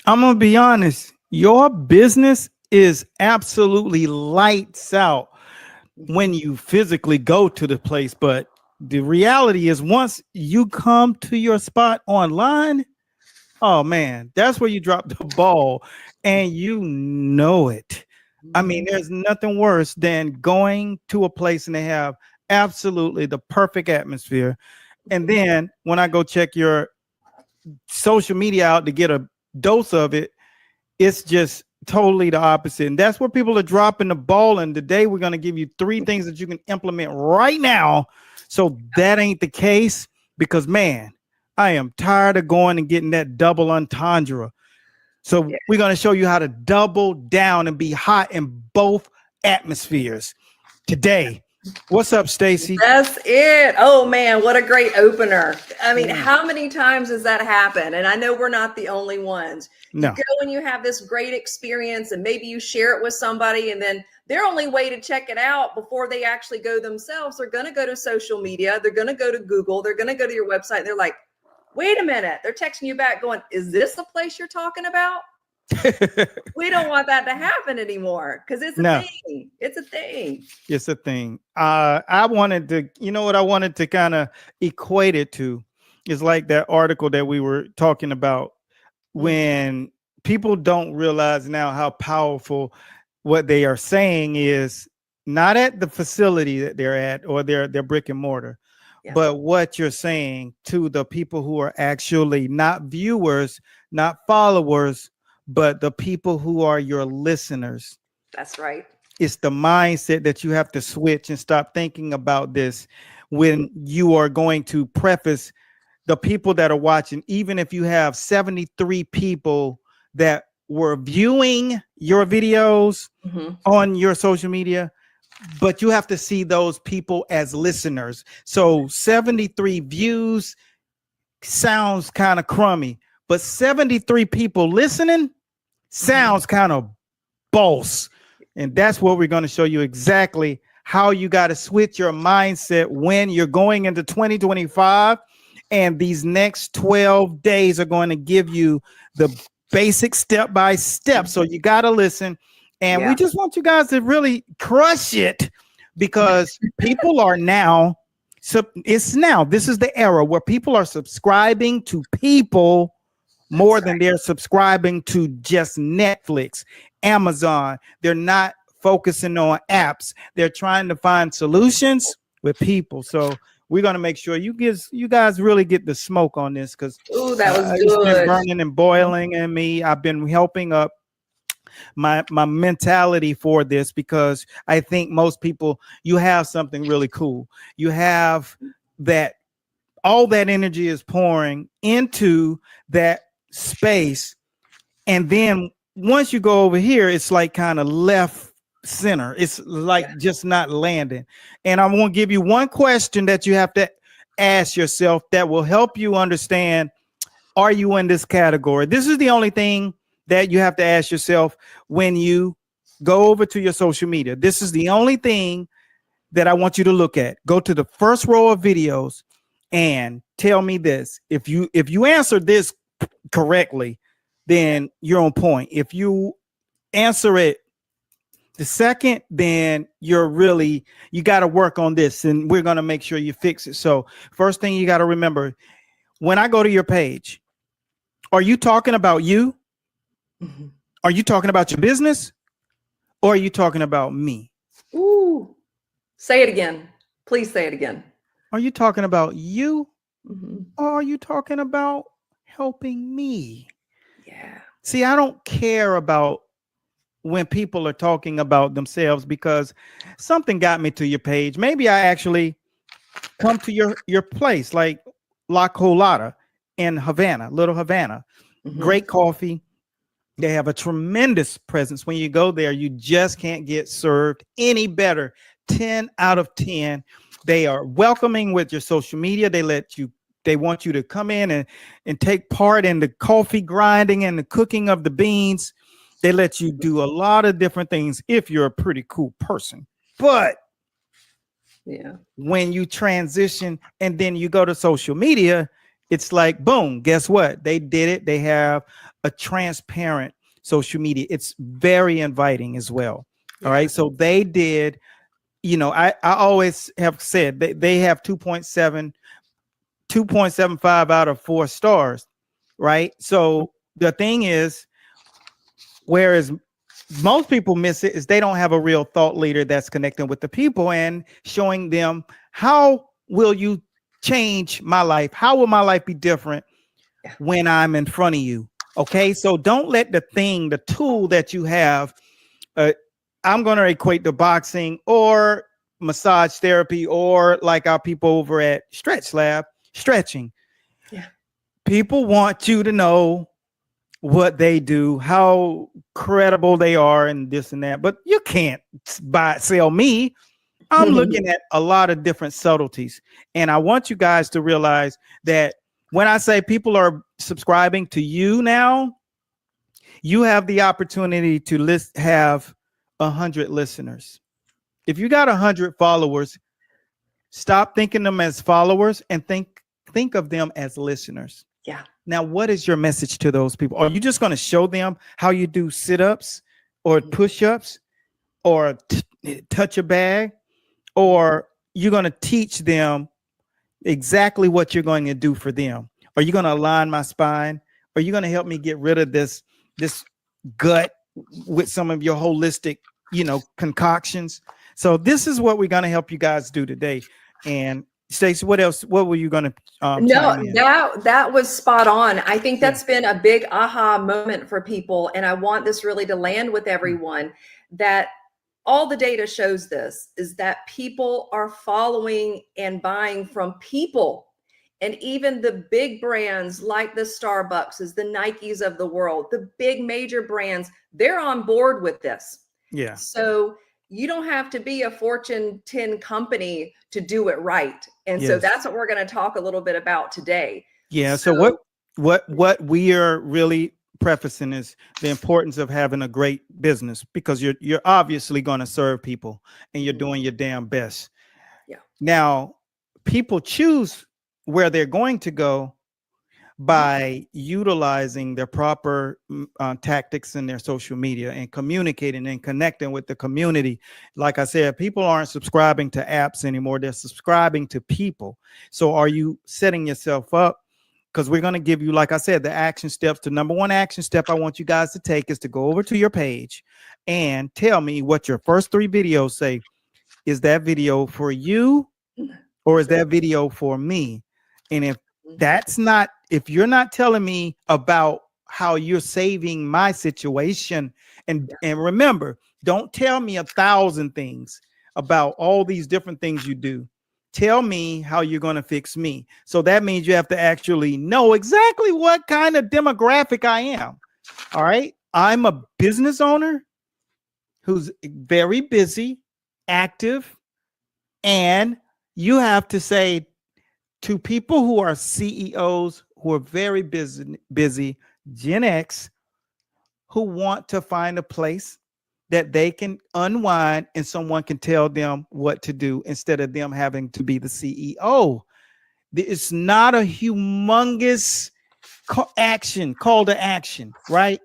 I'm gonna be honest. Your business is absolutely lights out when Mhm. you physically go to the place, but the reality is once you come to your spot online, oh man, that's where you drop the ball and you know it. I mean, Mhm. there's nothing worse than going to a place and they have absolutely the perfect atmosphere. And then when I go check your social media out to get a dose of it, it's just totally the opposite. And that's where people are dropping the ball. And today we're going to give you three things that you can implement right now. So that ain't the case because, man, I am tired of going and getting that double entendre. So Yeah. we're going to show you how to double down and be hot in both atmospheres today. What's up, Stacy? That's it. Oh man, what a great opener. I mean, Mm, how many times has that happened? And I know we're not the only ones. You no. go and you have this great experience, and maybe you share it with somebody, and then their only way to check it out before they actually go themselves, they're going to go to social media, they're going to go to Google, they're going to go to your website. They're like, wait a minute. They're texting you back going, is this the place you're talking about? We don't want that to happen anymore because it's a No. thing. It's a thing. It's a thing. I wanted to, you know what I wanted to kind of equate it to is like that article that we were talking about Mm. when people don't realize now how powerful what they are saying is not at the facility that they're at or their brick and mortar, Yeah, but what you're saying to the people who are actually not viewers, not followers, but the people who are your listeners. that's right. It's the mindset that you have to switch and stop thinking about this when you are going to preface the people that are watching. Even if you have 73 people that were viewing your videos Mhm. on your social media, but you have to see those people as listeners. So 73 views sounds kind of crummy, but 73 people listening Mhm. sounds kind of boss. And that's what we're going to show you exactly how you got to switch your mindset when you're going into 2025. And these next 12 days are going to give you the basic step by step. So you got to listen. And we Yeah. just want you guys to really crush it because people are now. So it's now, this is the era where people are subscribing to people more That's than right. they're subscribing to just Netflix, Amazon. They're not focusing on apps. They're trying to find solutions with people. So we're gonna make sure you guys really get the smoke on this because Ooh, that was it's been good. burning and boiling in me. I've been helping up my mentality for this because I think most people you have something really cool. You have that all that energy is pouring into that space. And then once you go over here, it's like kind of left center. It's Yeah. like just not landing. And I want to give you one question that you have to ask yourself that will help you understand, are you in this category? This is the only thing that you have to ask yourself when you go over to your social media. This is the only thing that I want you to look at. Go to the first row of videos and tell me this. If you answer this correctly, then you're on point. If you answer it the second, then you got to work on this and we're going to make sure you fix it. So first thing you got to remember, when I go to your page, are you talking about you? Mhm. Are you talking about your business? Or are you talking about me? Ooh. Say it again. Please say it again. Are you talking about you? Mhm. Or are you talking about helping me? Yeah. See, I don't care about when people are talking about themselves because something got me to your page. Maybe I actually come to your place like La Colada in Havana, Little Havana. Mhm. Great coffee. They have a tremendous presence. When you go there, you just can't get served any better. 10 out of 10. They are welcoming with your social media. They want you to come in and take part in the coffee grinding and the cooking of the beans. They let you do a lot of different things if you're a pretty cool person. But Yeah. when you transition and then you go to social media, it's like, boom, guess what? They did it. They have a transparent social media. It's very inviting as well. All right. So they did, I always have said they have 2.75 out of 4 stars. Right. So the thing is, whereas most people miss it, is they don't have a real thought leader that's connecting with the people and showing them, how will you change my life? How will my life be different when I'm in front of you? Okay. So don't let the tool that you have, I'm going to equate to boxing or massage therapy, or like our people over at Stretch Lab, stretching. Yeah. People want you to know what they do, how credible they are, and this and that, but you can't sell me. I'm looking at a lot of different subtleties, and I want you guys to realize that when I say people are subscribing to you now, you have the opportunity to have 100 listeners. If you got 100 followers, stop thinking them as followers and think of them as listeners. Yeah. Now, what is your message to those people? Are you just going to show them how you do sit-ups or push-ups or touch a bag? Or you're going to teach them exactly what you're going to do for them? Are you going to align my spine? Are you going to help me get rid of this gut with some of your holistic, concoctions? So this is what we're going to help you guys do today. And Stacey, what else? What were you going to No, that was spot on. I think that's been a big aha moment for people. And I want this really to land with everyone, that all the data shows this, is that people are following and buying from people. And even the big brands like the Starbucks, the Nikes of the world, the big major brands, they're on board with this. Yeah. So you don't have to be a Fortune 10 company to do it right. And so that's what we're going to talk a little bit about today. Yeah. So what we are really prefacing is the importance of having a great business, because you're obviously going to serve people and you're doing your damn best. Yeah. Now, people choose where they're going to go by utilizing their proper tactics in their social media and communicating and connecting with the community. Like I said, people aren't subscribing to apps anymore. They're subscribing to people. So are you setting yourself up? Because we're going to give you, like I said, the action steps. The number one action step I want you guys to take is to go over to your page and tell me what your first 3 videos say. Is that video for you, or is that video for me? And if you're not telling me about how you're saving my situation, and remember, don't tell me 1,000 things about all these different things you do. Tell me how you're going to fix me. So that means you have to actually know exactly what kind of demographic I am. All right. I'm a business owner who's very busy, active, and you have to say to people who are CEOs, who are very busy, Gen X, who want to find a place that they can unwind and someone can tell them what to do instead of them having to be the CEO. It's not a humongous call to action, right?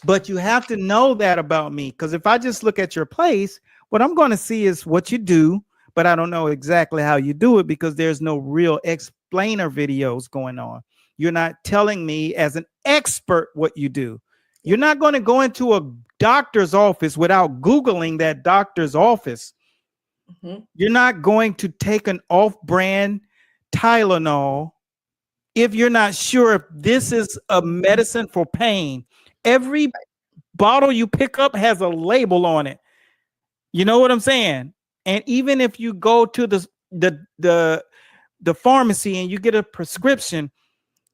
But you have to know that about me, because if I just look at your place, what I'm going to see is what you do, but I don't know exactly how you do it, because there's no real explainer videos going on. You're not telling me as an expert what you do. You're not going to go into a doctor's office without Googling that doctor's office. Mm-hmm. You're not going to take an off-brand Tylenol if you're not sure if this is a medicine for pain. Every bottle you pick up has a label on it. You know what I'm saying? And even if you go to the pharmacy and you get a prescription,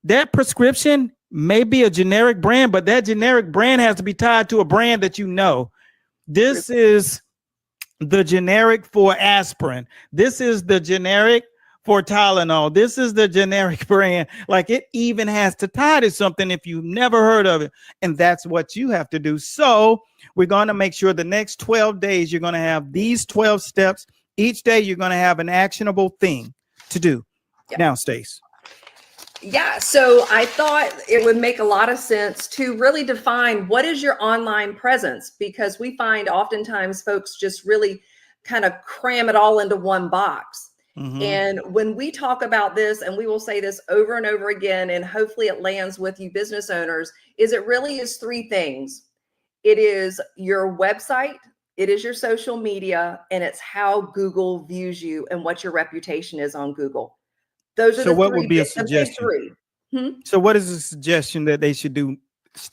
that prescription may be a generic brand, but that generic brand has to be tied to a brand that you know. This is the generic for aspirin. This is the generic for Tylenol. This is the generic brand. Like, it even has to tie to something if you've never heard of it. And that's what you have to do. So we're going to make sure the next 12 days, you're going to have these 12 steps. Each day, you're going to have an actionable thing to do. Yeah. Now, Stace, Yeah, so I thought it would make a lot of sense to really define what is your online presence, because we find oftentimes folks just really kind of cram it all into one box. Mhm. And when we talk about this, and we will say this over and over again, and hopefully it lands with you business owners, is it really is three things. It is your website, it is your social media, and it's how Google views you and what your reputation is on Google. Those are So what would be a the big suggestion? three. Hmm? So what is a suggestion that they should do?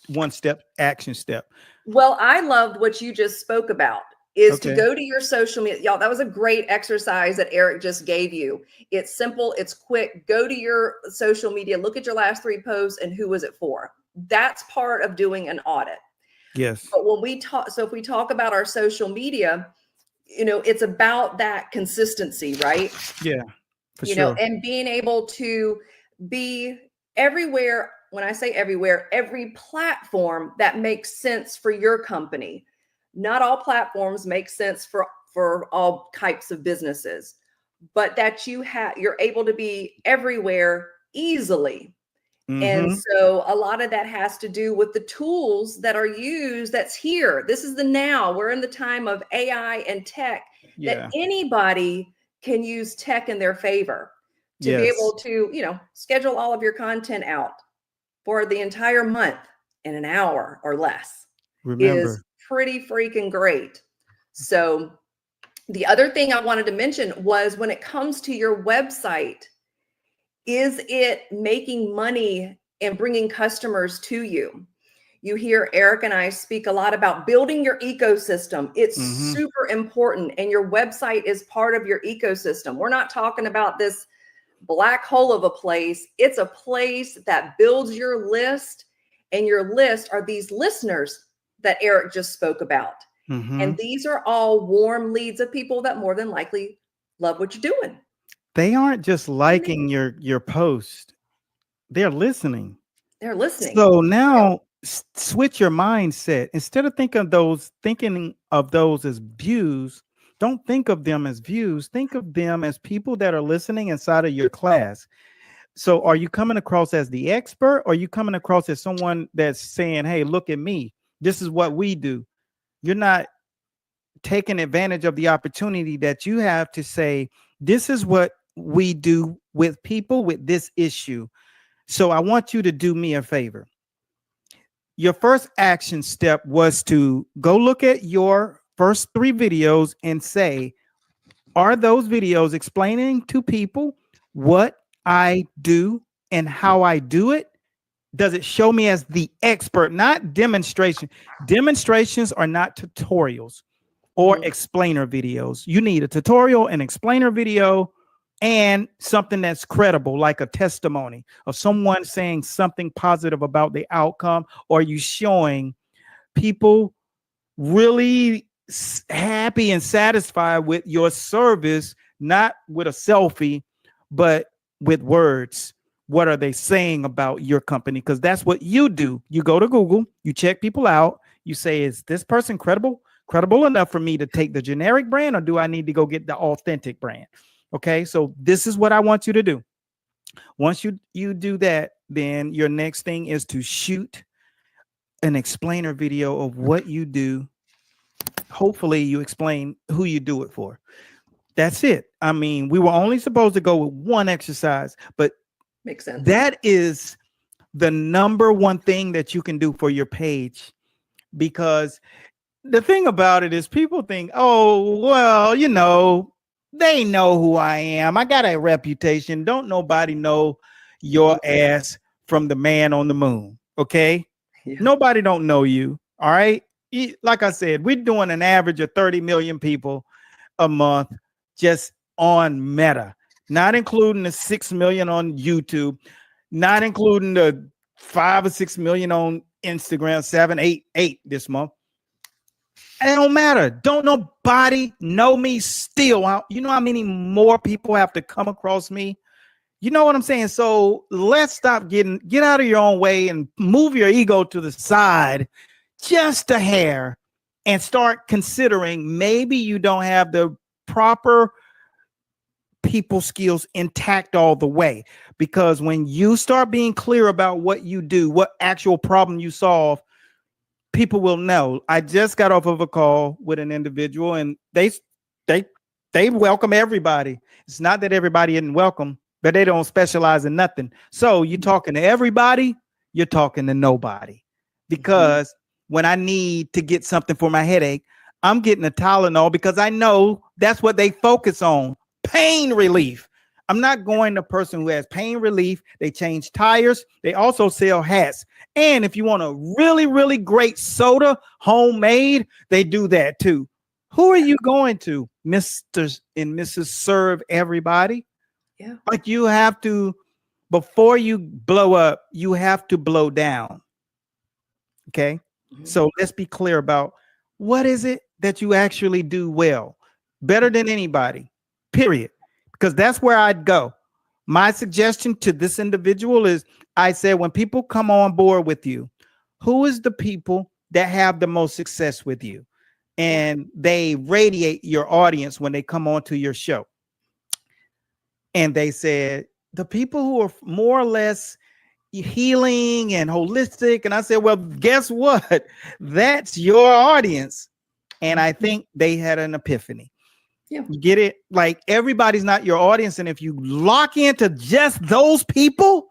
One step, action step. Well, I loved what you just spoke about, is to Okay. go to your social media. Y'all, that was a great exercise that Eric just gave you. It's simple, it's quick. Go to your social media, look at your last three posts and who was it for. That's part of doing an audit. Yes. But when we talk, so if we talk about our social media, it's about that consistency, right? Yeah, for You know, sure. and being able to be everywhere. When I say everywhere, every platform that makes sense for your company. Not all platforms make sense for all types of businesses, but that you're able to be everywhere easily. And Mhm. so a lot of that has to do with the tools that are used. That's here. This is the now. We're in the time of AI and tech, that Yeah. anybody can use tech in their favor to be Yes. able to, schedule all of your content out for the entire month in an hour or less is Remember. pretty freaking great. So the other thing I wanted to mention was, when it comes to your website, is it making money and bringing customers to you? You hear Eric and I speak a lot about building your ecosystem. It's Mhm. super important, and your website is part of your ecosystem. We're not talking about this black hole of a place. It's a place that builds your list, and your list are these listeners that Eric just spoke about. And Mhm. these are all warm leads of people that more than likely love what you're doing. They aren't just And they- liking your post. They're listening. They're listening. So now switch your mindset. Instead of thinking of those as views, don't think of them as views. Think of them as people that are listening inside of your class. So are you coming across as the expert, or are you coming across as someone that's saying, "Hey, look at me. This is what we do." You're not taking advantage of the opportunity that you have to say, "This is what we do with people with this issue. So I want you to do me a favor." Your first action step was to go look at your first three videos and say, are those videos explaining to people what I do and how I do it? Does it show me as the expert, not demonstration? Demonstrations are not tutorials or Mhm. explainer videos. You need a tutorial, an explainer video, and something that's credible, like a testimony of someone saying something positive about the outcome, or you showing people really happy and satisfied with your service, not with a selfie, but with words. What are they saying about your company? Because that's what you do. You go to Google, you check people out, you say, is this person credible enough for me to take the generic brand, or do I need to go get the authentic brand? Okay, so this is what I want you to do. Once you do that, then your next thing is to shoot an explainer video of what you do. Hopefully you explain who you do it for. That's it. I mean, we were only supposed to go with one exercise, but Makes sense. that is the number one thing that you can do for your page. Because the thing about it is, people think, oh, well, they know who I am. I got a reputation. Don't nobody know your ass from the man on the moon. Okay. Yeah. Nobody don't know you. All right. Like I said, we're doing an average of 30 million people a month just on Meta, not including the 6 million on YouTube, not including the 5 or 6 million on Instagram, 7, 8, 8 this month. It don't matter. Don't nobody know me still. You know how many more people have to come across me? You know what I'm saying? So let's stop get out of your own way and move your ego to the side just a hair and start considering maybe you don't have the proper people skills intact all the way. Because when you start being clear about what you do, what actual problem you solve, people will know. I just got off of a call with an individual, and they welcome everybody. It's not that everybody isn't welcome, but they don't specialize in nothing. So you're talking to everybody, you're talking to nobody. Because when I need to get something for my headache, I'm getting a Tylenol because I know that's what they focus on. Pain relief. I'm not going to a person who has pain relief. They change tires. They also sell hats. And if you want a really, really great soda, homemade, they do that too. Who are you going to, Mr. and Mrs. Serve Everybody? Yeah. Like you have to, before you blow up, you have to blow down. Okay. So let's be clear about what is it that you actually do well, better than anybody, period. Because that's where I'd go. My suggestion to this individual is I said, when people come on board with you, who is the people that have the most success with you? And they radiate your audience when they come onto your show. And they said, the people who are more or less healing and holistic. And I said, well, guess what? That's your audience. And I think they had an epiphany. Yeah. You get it? Like everybody's not your audience. And if you lock into just those people,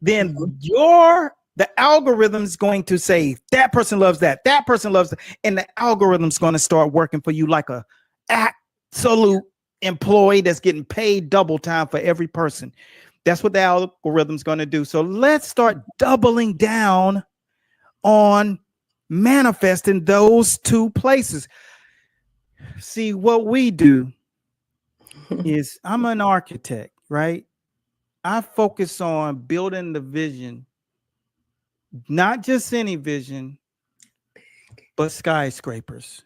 then the algorithm's going to say that person loves that person loves that, and the algorithm's going to start working for you like a absolute employee that's getting paid double time for every person. That's what the algorithm's going to do. So let's start doubling down on manifesting those two places. See, what we do is, I'm an architect, right? I focus on building the vision, not just any vision, but skyscrapers,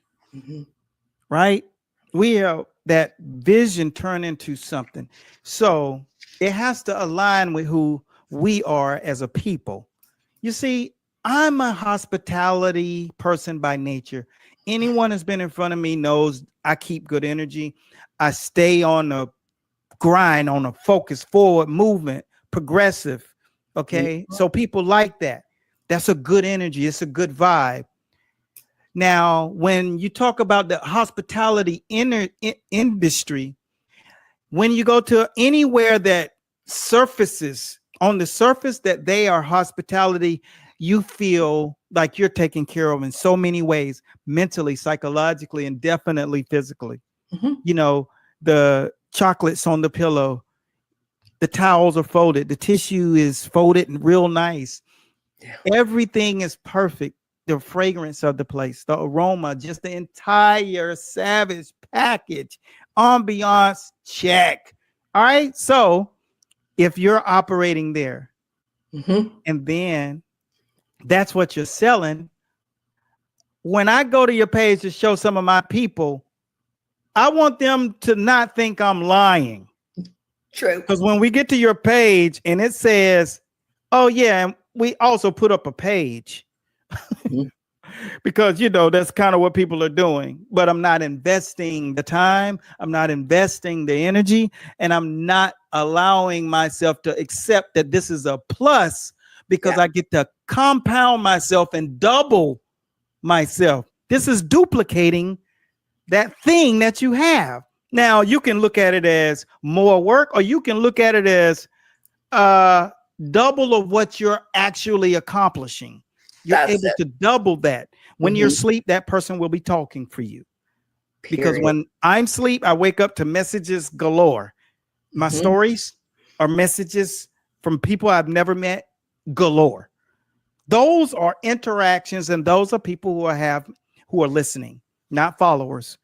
right? We have that vision turn into something. So it has to align with who we are as a people. You see, I'm a hospitality person by nature. Anyone that's been in front of me knows I keep good energy. I stay on the grind, on a focus, forward movement, progressive. Okay. So people like that. That's a good energy. It's a good vibe. Now, when you talk about the hospitality industry, when you go to anywhere that surfaces on the surface that they are hospitality, you feel like you're taken care of in so many ways, mentally, psychologically, and definitely physically. You know, the chocolates on the pillow, the towels are folded, the tissue is folded and real nice. Yeah. Everything is perfect. The fragrance of the place, the aroma, just the entire Savage package, ambiance check. All right. So if you're operating there and then that's what you're selling, when I go to your page to show some of my people, I want them to not think I'm lying. True. Because when we get to your page and it says, oh yeah, and we also put up a page. Because, you know, that's kind of what people are doing, but I'm not investing the time. I'm not investing the energy, and I'm not allowing myself to accept that this is a plus because I get to compound myself and double myself. This is duplicating that thing that you have. Now you can look at it as more work, or you can look at it as double of what you're actually accomplishing. You're able to double that. When you're asleep, that person will be talking for you. Because when I'm asleep, I wake up to messages galore. My stories are messages from people I've never met galore. Those are interactions, and those are people who are listening, not followers.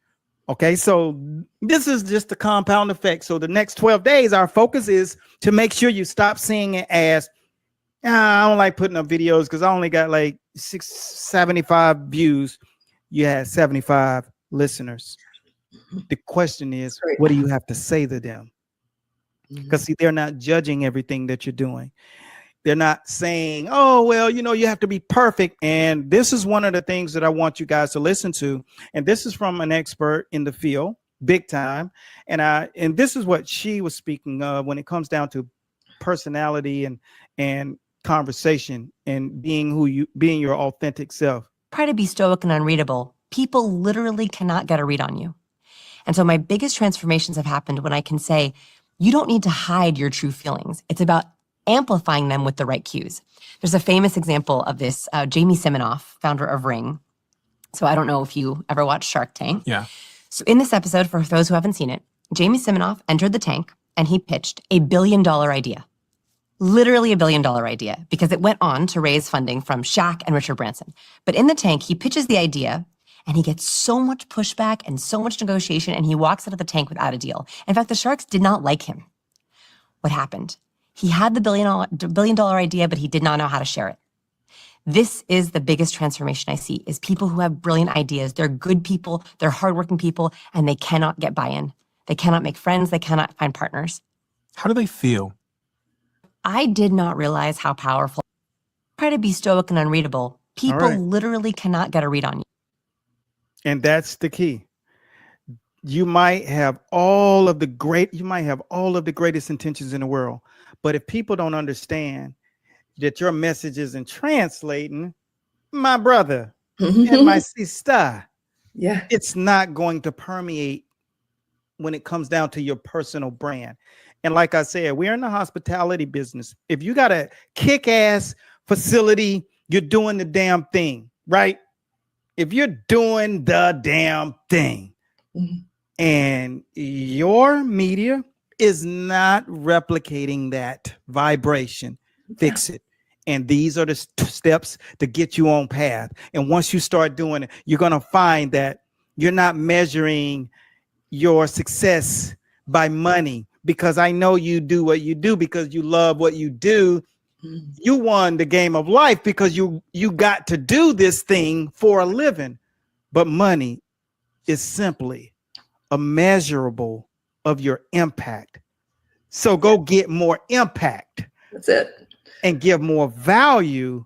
Okay, so this is just the compound effect. So the next 12 days, our focus is to make sure you stop seeing it as, I don't like putting up videos because I only got like 75 views. You had 75 listeners. The question is, what do you have to say to them? Because see, they're not judging everything that you're doing. They're not saying, oh, well, you know, you have to be perfect. And this is one of the things that I want you guys to listen to. And this is from an expert in the field. big time. And this is what she was speaking of when it comes down to personality and conversation and being your authentic self. Try to be stoic and unreadable. People literally cannot get a read on you. And so my biggest transformations have happened when I can say, you don't need to hide your true feelings. It's about amplifying them with the right cues. There's a famous example of this, Jamie Siminoff, founder of Ring. So I don't know if you ever watched Shark Tank. Yeah. So in this episode, for those who haven't seen it, Jamie Siminoff entered the tank and he pitched $1 billion idea. Literally $1 billion idea, because it went on to raise funding from Shaq and Richard Branson. But in the tank, he pitches the idea and he gets so much pushback and so much negotiation, and he walks out of the tank without a deal. In fact, the Sharks did not like him. What happened? He had the $1 billion idea, but he did not know how to share it. This is the biggest transformation I see, is people who have brilliant ideas. They're good people, they're hardworking people, and they cannot get buy-in. They cannot make friends, they cannot find partners. How do they feel? I did not realize how powerful. Try to be stoic and unreadable. People right. literally cannot get a read on you. And that's the key. You might have all of the greatest intentions in the world, but if people don't understand that your message isn't translating, my brother and my sister, Yeah. it's not going to permeate when it comes down to your personal brand. And like I said, we're in the hospitality business. If you got a kick-ass facility, you're doing the damn thing, right? If you're doing the damn thing and your media is not replicating that vibration, fix it. And these are the steps to get you on path. And once you start doing it, you're going to find that you're not measuring your success by money, because I know you do what you do because you love what you do. You won the game of life because you got to do this thing for a living. But money is simply a measurable of your impact. So go get more impact. That's it. And give more value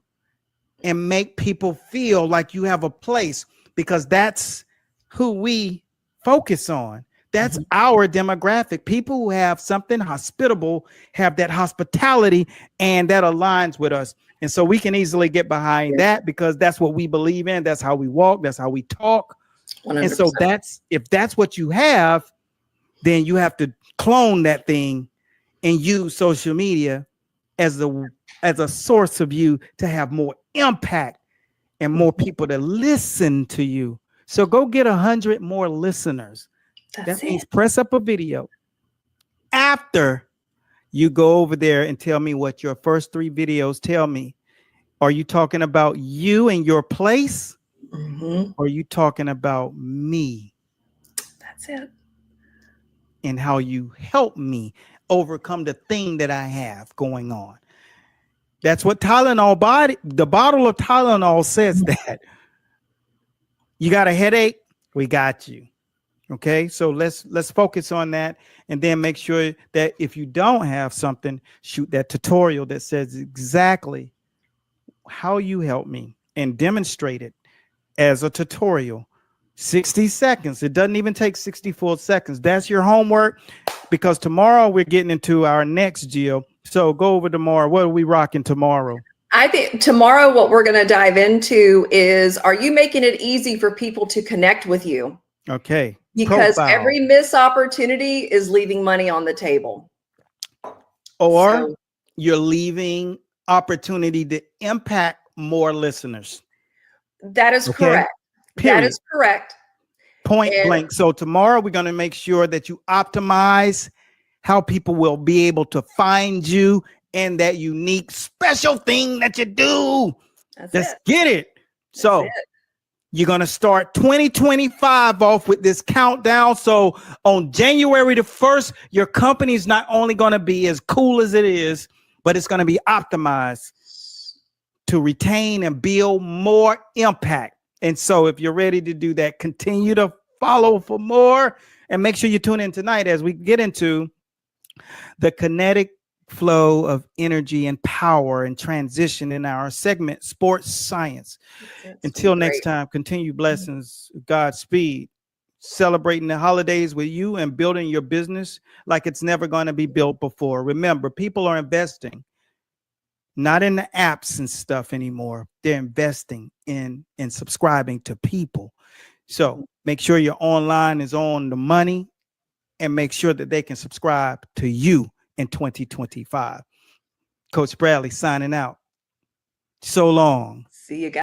and make people feel like you have a place, because that's who we focus on. That's our demographic. People who have something hospitable, have that hospitality, and that aligns with us. And so we can easily get behind that because that's what we believe in. That's how we walk. That's how we talk. 100%. And so if that's what you have, then you have to clone that thing and use social media as a source of you to have more impact and more people to listen to you. So go get 100 more listeners. That means press up a video after you go over there and tell me what your first 3 videos tell me. Are you talking about you and your place? Or are you talking about me? That's it. And how you help me overcome the thing that I have going on. That's what Tylenol the bottle of Tylenol says that. You got a headache? We got you. Okay, so let's focus on that, and then make sure that if you don't have something, shoot that tutorial that says exactly how you help me and demonstrate it as a tutorial. 60 seconds. It doesn't even take 64 seconds. That's your homework, because tomorrow we're getting into our next deal. So go over tomorrow. What are we rocking tomorrow? I think tomorrow what we're going to dive into is, are you making it easy for people to connect with you? Okay. Because Profile. every missed opportunity is leaving money on the table. Or So, you're leaving opportunity to impact more listeners. that is Okay. correct. Period. That is correct. Point And- blank. So tomorrow we're going to make sure that you optimize how people will be able to find you and that unique special thing that you do. That's Let's it. get it. That's So it. you're going to start 2025 off with this countdown. So on January the 1st, your company is not only going to be as cool as it is, but it's going to be optimized to retain and build more impact. And so if you're ready to do that, continue to follow for more, and make sure you tune in tonight as we get into the kinetic flow of energy and power and transition in our segment, Sports Science. That's Until great. next time, continue blessings, Godspeed. celebrating the holidays with you and building your business like it's never going to be built before. Remember, people are investing not in the apps and stuff anymore. They're investing in subscribing to people. So make sure your online is on the money and make sure that they can subscribe to you in 2025. Coach Bradley signing out. So long. See you guys.